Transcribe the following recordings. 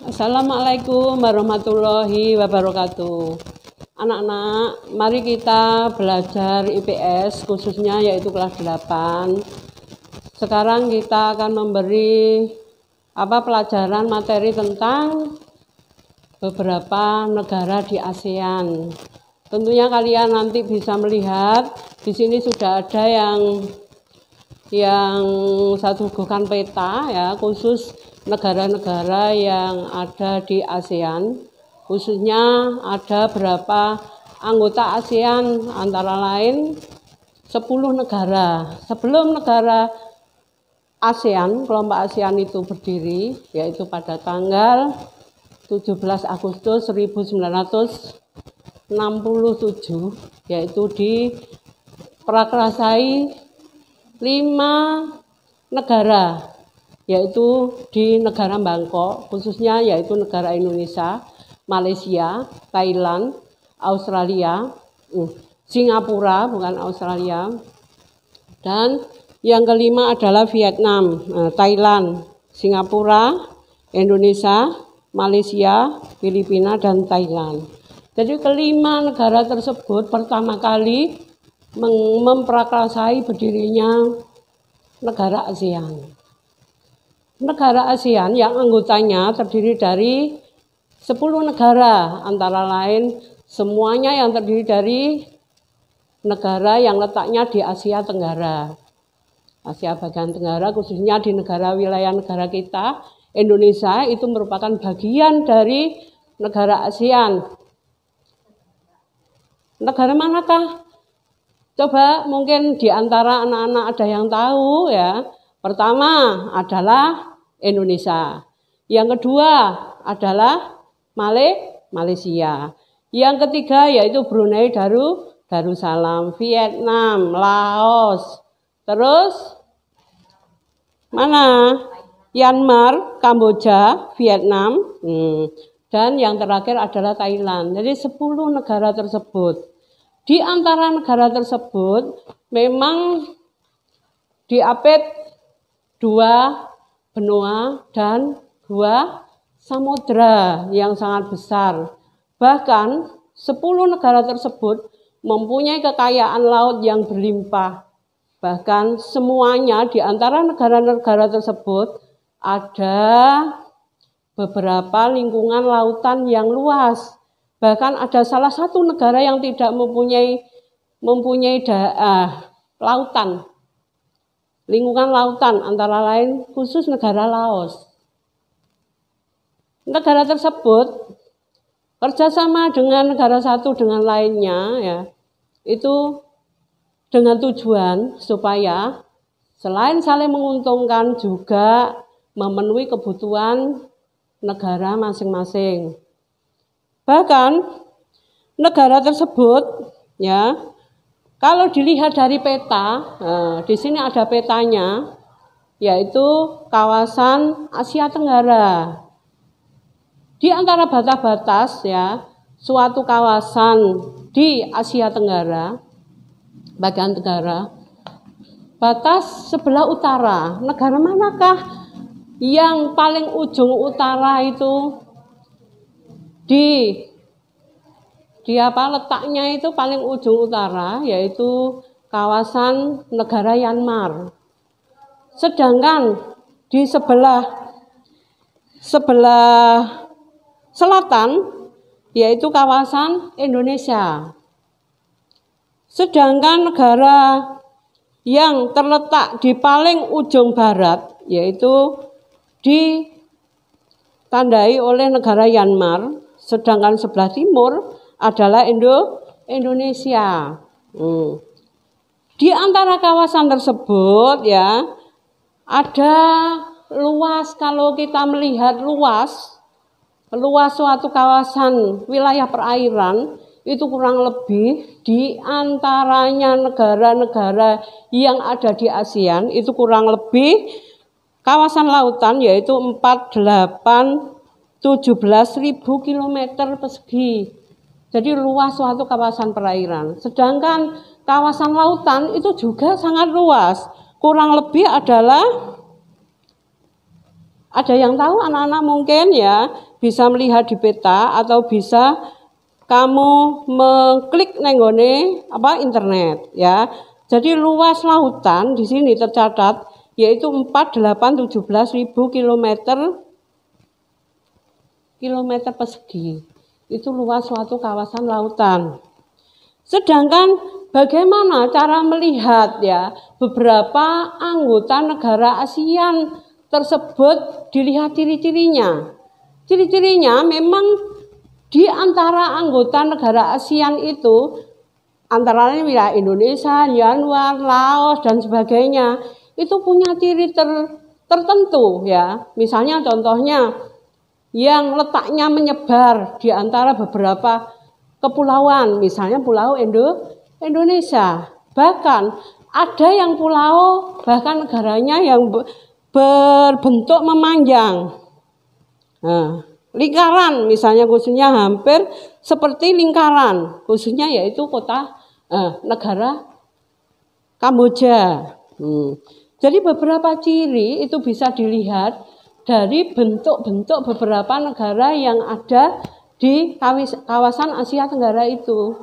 Assalamualaikum warahmatullahi wabarakatuh. Anak-anak, mari kita belajar IPS khususnya yaitu kelas 8. Sekarang kita akan memberi pelajaran materi tentang beberapa negara di ASEAN. Tentunya kalian nanti bisa melihat di sini sudah ada yang saya suguhkan peta ya, khusus negara-negara yang ada di ASEAN, khususnya ada berapa anggota ASEAN, antara lain 10 negara. Sebelum negara ASEAN, kelompok ASEAN itu berdiri, yaitu pada tanggal 17 Agustus 1967, yaitu diprakarsai 5 negara, yaitu di negara Bangkok, khususnya yaitu negara Indonesia, Malaysia, Thailand, Australia, Singapura, bukan Australia, dan yang kelima adalah Vietnam, Thailand, Singapura, Indonesia, Malaysia, Filipina, dan Thailand. Jadi kelima negara tersebut pertama kali memprakarsai berdirinya negara ASEAN. Negara ASEAN yang anggotanya terdiri dari 10 negara, antara lain semuanya yang terdiri dari negara yang letaknya di Asia Tenggara. Asia bagian tenggara, khususnya di wilayah negara kita, Indonesia, itu merupakan bagian dari negara ASEAN. Negara manakah? Coba mungkin di antara anak-anak ada yang tahu ya. Pertama adalah Indonesia. Yang kedua adalah Malaysia. Yang ketiga yaitu Brunei Darussalam, Vietnam, Laos. Terus mana? Myanmar, Kamboja, Vietnam. Dan yang terakhir adalah Thailand. Jadi 10 negara tersebut. Di antara negara tersebut memang diapit 2 benua dan 2 samudra yang sangat besar. Bahkan 10 negara tersebut mempunyai kekayaan laut yang berlimpah. Bahkan semuanya di antara negara-negara tersebut ada beberapa lingkungan lautan yang luas. Bahkan ada salah satu negara yang tidak mempunyai lautan. Lingkungan lautan, antara lain khusus negara Laos. Negara tersebut kerjasama dengan negara satu dengan lainnya ya, itu dengan tujuan supaya selain saling menguntungkan juga memenuhi kebutuhan negara masing-masing. Bahkan negara tersebut ya, kalau dilihat dari peta, di sini ada petanya, yaitu kawasan Asia Tenggara. Di antara batas-batas ya, suatu kawasan di Asia Tenggara, bagian tenggara, batas sebelah utara, negara manakah yang paling ujung utara itu letaknya itu paling ujung utara, yaitu kawasan negara Myanmar. Sedangkan di sebelah selatan yaitu kawasan Indonesia. Sedangkan negara yang terletak di paling ujung barat yaitu ditandai oleh negara Myanmar, sedangkan sebelah timur adalah Indonesia. Di antara kawasan tersebut ya, ada luas, kalau kita melihat luas suatu kawasan wilayah perairan itu kurang lebih di antaranya negara-negara yang ada di ASEAN itu kurang lebih kawasan lautan yaitu 17.000 km persegi. Jadi luas suatu kawasan perairan. Sedangkan kawasan lautan itu juga sangat luas. Kurang lebih adalah Ada yang tahu anak-anak mungkin ya bisa melihat di peta atau bisa kamu mengklik nenggone internet ya. Jadi luas lautan di sini tercatat yaitu 4.817.000 kilometer persegi. Itu luas suatu kawasan lautan. Sedangkan bagaimana cara melihat ya beberapa anggota negara ASEAN tersebut, dilihat ciri-cirinya. Ciri-cirinya memang di antara anggota negara ASEAN itu antara lain ya Indonesia, Myanmar, Laos dan sebagainya itu punya ciri tertentu ya. Misalnya contohnya yang letaknya menyebar di antara beberapa kepulauan, misalnya pulau Indonesia. Bahkan ada yang pulau bahkan negaranya yang berbentuk memanjang. Nah, lingkaran misalnya khususnya hampir seperti lingkaran, khususnya yaitu negara Kamboja. Jadi beberapa ciri itu bisa dilihat dari bentuk-bentuk beberapa negara yang ada di kawasan Asia Tenggara itu.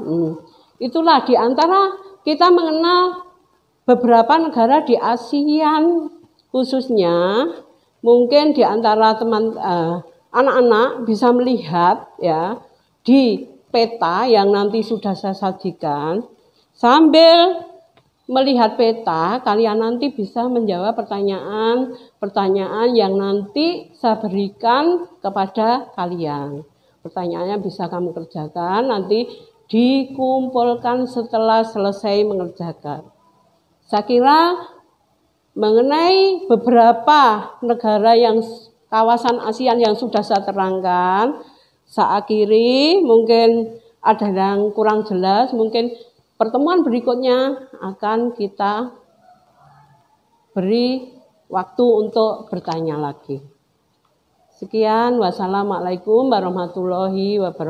Itulah di antara kita mengenal beberapa negara di ASEAN khususnya, mungkin di antara anak-anak bisa melihat ya di peta yang nanti sudah saya sajikan. Sambil melihat peta, kalian nanti bisa menjawab pertanyaan yang nanti saya berikan kepada kalian. Pertanyaannya bisa kamu kerjakan, nanti dikumpulkan setelah selesai mengerjakan. Saya kira mengenai beberapa negara yang kawasan ASEAN yang sudah saya terangkan, saya akhiri. Mungkin ada yang kurang jelas, mungkin pertemuan berikutnya akan kita beri waktu untuk bertanya lagi. Sekian, wassalamualaikum warahmatullahi wabarakatuh.